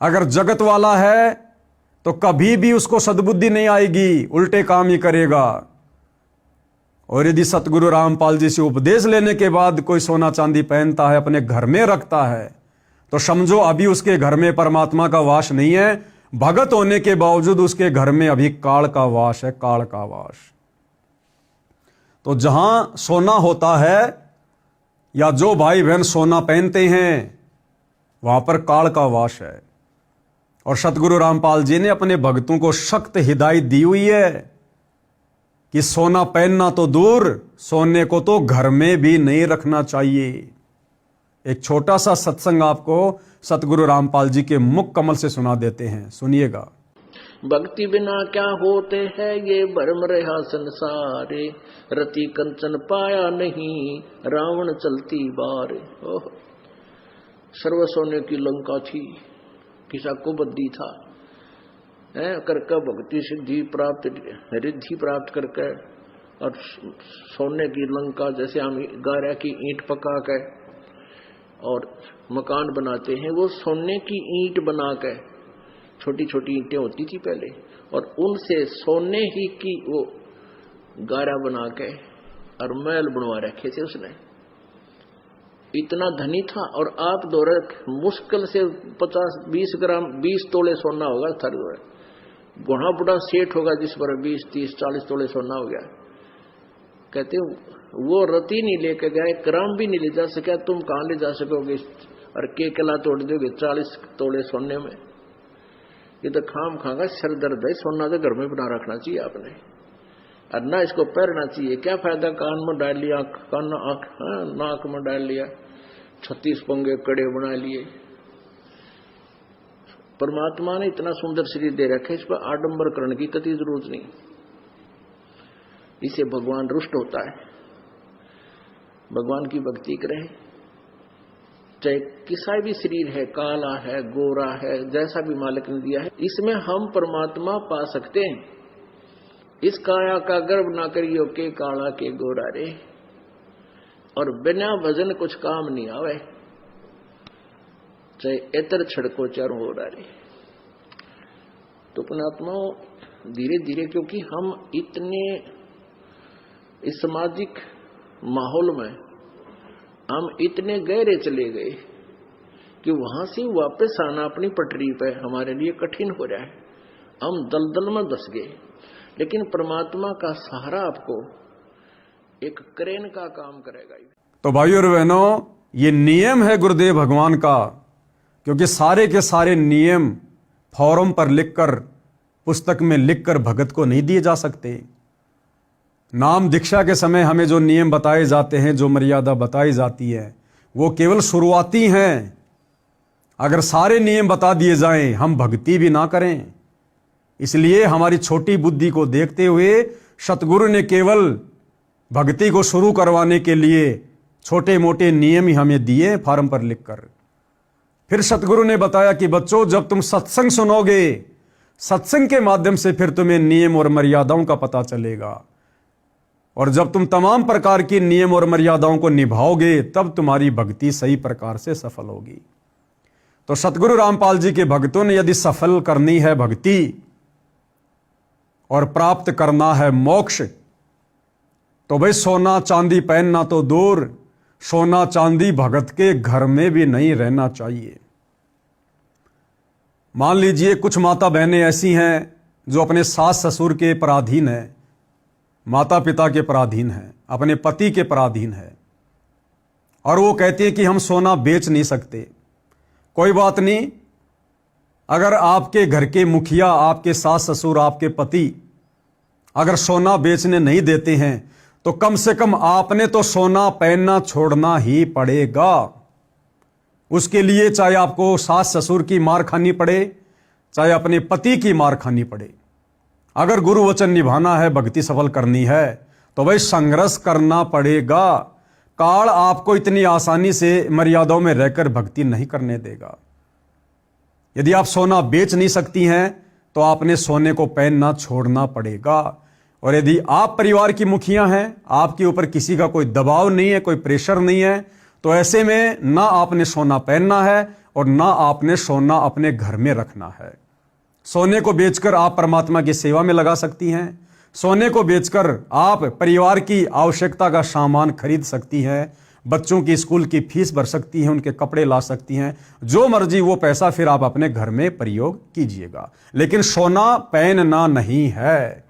अगर जगत वाला है तो कभी भी उसको सद्बुद्धि नहीं आएगी, उल्टे काम ही करेगा। और यदि सतगुरु रामपाल जी से उपदेश लेने के बाद कोई सोना चांदी पहनता है, अपने घर में रखता है, तो समझो अभी उसके घर में परमात्मा का वास नहीं है। भगत होने के बावजूद उसके घर में अभी काल का वास है, काल का वास। तो जहां सोना होता है या जो भाई बहन सोना पहनते हैं, वहां पर काल का वास है। और सतगुरु रामपाल जी ने अपने भक्तों को सख्त हिदायत दी हुई है कि सोना पहनना तो दूर, सोने को तो घर में भी नहीं रखना चाहिए। एक छोटा सा सत्संग आपको सतगुरु रामपाल जी के मुख कमल से सुना देते हैं, सुनिएगा। भक्ति बिना क्या होते हैं ये भरम रहा संसारे, रति कंचन पाया नहीं रावण चलती बार। सर्व सोने की लंका थी, किसा को बद्दी था करके भक्ति सिद्धि प्राप्त रिद्धि प्राप्त करके, और सोने की लंका जैसे हम गारा की ईंट पका के और मकान बनाते हैं, वो सोने की ईंट बना के, छोटी छोटी ईंटें होती थी पहले, और उनसे सोने ही की वो गारा बना के और महल बनवा रखे थे उसने। इतना धनी था। और आप दौरे मुश्किल से 50-20 ग्राम 20 तोले सोना होगा थर दौरे, घोड़ा बुढ़ा सेठ होगा जिस पर 20-30-40 तोले सोना हो गया। कहते वो रति नहीं लेके गए, ग्राम भी नहीं ले जा सका, तुम कहां ले जा सकोगे और के कला तोड़ दोगे 40 तोले सोने में। ये तो खाम खागा सर दर्द है। सोना तो घर में बना रखना चाहिए आपने, और ना इसको पहनना चाहिए। क्या फायदा कान में डाल लिया, कान आंख नाक में डाल लिया, 36 पंगे कड़े बना लिए। परमात्मा ने इतना सुंदर शरीर दे रखा है, इस पर आडंबर करने की कतई जरूरत नहीं। इसे भगवान रुष्ट होता है। भगवान की भक्ति करें, चाहे किसा भी शरीर है, काला है, गोरा है, जैसा भी मालिक ने दिया है, इसमें हम परमात्मा पा सकते हैं। इस काया का गर्व ना करियो के काला के गोरा रे, और बिना भजन कुछ काम नहीं आवे, चाहे एतर छड़को चारों हो रहा रे। तो पुणात्मा धीरे धीरे, क्योंकि हम इतने इस सामाजिक माहौल में हम इतने गहरे चले गए कि वहां से वापस आना अपनी पटरी पे हमारे लिए कठिन हो रहा है। हम दलदल में धस गए। लेकिन परमात्मा का सहारा आपको एक क्रेन का काम करेगा। तो भाइयों और बहनों, ये नियम है गुरुदेव भगवान का, क्योंकि सारे के सारे नियम फॉर्म पर लिखकर, पुस्तक में लिखकर भगत को नहीं दिए जा सकते। नाम दीक्षा के समय हमें जो नियम बताए जाते हैं, जो मर्यादा बताई जाती है, वो केवल शुरुआती हैं। अगर सारे नियम बता दिए जाएं, हम भक्ति भी ना करें। इसलिए हमारी छोटी बुद्धि को देखते हुए सतगुरु ने केवल भक्ति को शुरू करवाने के लिए छोटे मोटे नियम ही हमें दिए फॉर्म पर लिखकर। फिर सतगुरु ने बताया कि बच्चों, जब तुम सत्संग सुनोगे, सत्संग के माध्यम से फिर तुम्हें नियम और मर्यादाओं का पता चलेगा, और जब तुम तमाम प्रकार की नियम और मर्यादाओं को निभाओगे, तब तुम्हारी भक्ति सही प्रकार से सफल होगी। तो सतगुरु रामपाल जी के भक्तों ने यदि सफल करनी है भक्ति और प्राप्त करना है मोक्ष, तो भाई सोना चांदी पहनना तो दूर, सोना चांदी भगत के घर में भी नहीं रहना चाहिए। मान लीजिए कुछ माता बहनें ऐसी हैं जो अपने सास ससुर के पराधीन है, माता पिता के पराधीन है, अपने पति के पराधीन है, और वो कहती है कि हम सोना बेच नहीं सकते। कोई बात नहीं, अगर आपके घर के मुखिया, आपके सास ससुर, आपके पति अगर सोना बेचने नहीं देते हैं, तो कम से कम आपने तो सोना पहनना छोड़ना ही पड़ेगा। उसके लिए चाहे आपको सास ससुर की मार खानी पड़े, चाहे अपने पति की मार खानी पड़े। अगर गुरु वचन निभाना है, भक्ति सफल करनी है, तो भाई संघर्ष करना पड़ेगा। काल आपको इतनी आसानी से मर्यादाओं में रहकर भक्ति नहीं करने देगा। यदि आप सोना बेच नहीं सकती हैं, तो आपने सोने को पहनना छोड़ना पड़ेगा। और यदि आप परिवार की मुखिया हैं, आपके ऊपर किसी का कोई दबाव नहीं है, कोई प्रेशर नहीं है, तो ऐसे में ना आपने सोना पहनना है और ना आपने सोना अपने घर में रखना है। सोने को बेचकर आप परमात्मा की सेवा में लगा सकती हैं। सोने को बेचकर आप परिवार की आवश्यकता का सामान खरीद सकती हैं, बच्चों की स्कूल की फीस भर सकती हैं, उनके कपड़े ला सकती हैं, जो मर्जी वो पैसा फिर आप अपने घर में प्रयोग कीजिएगा। लेकिन सोना पहनना नहीं है।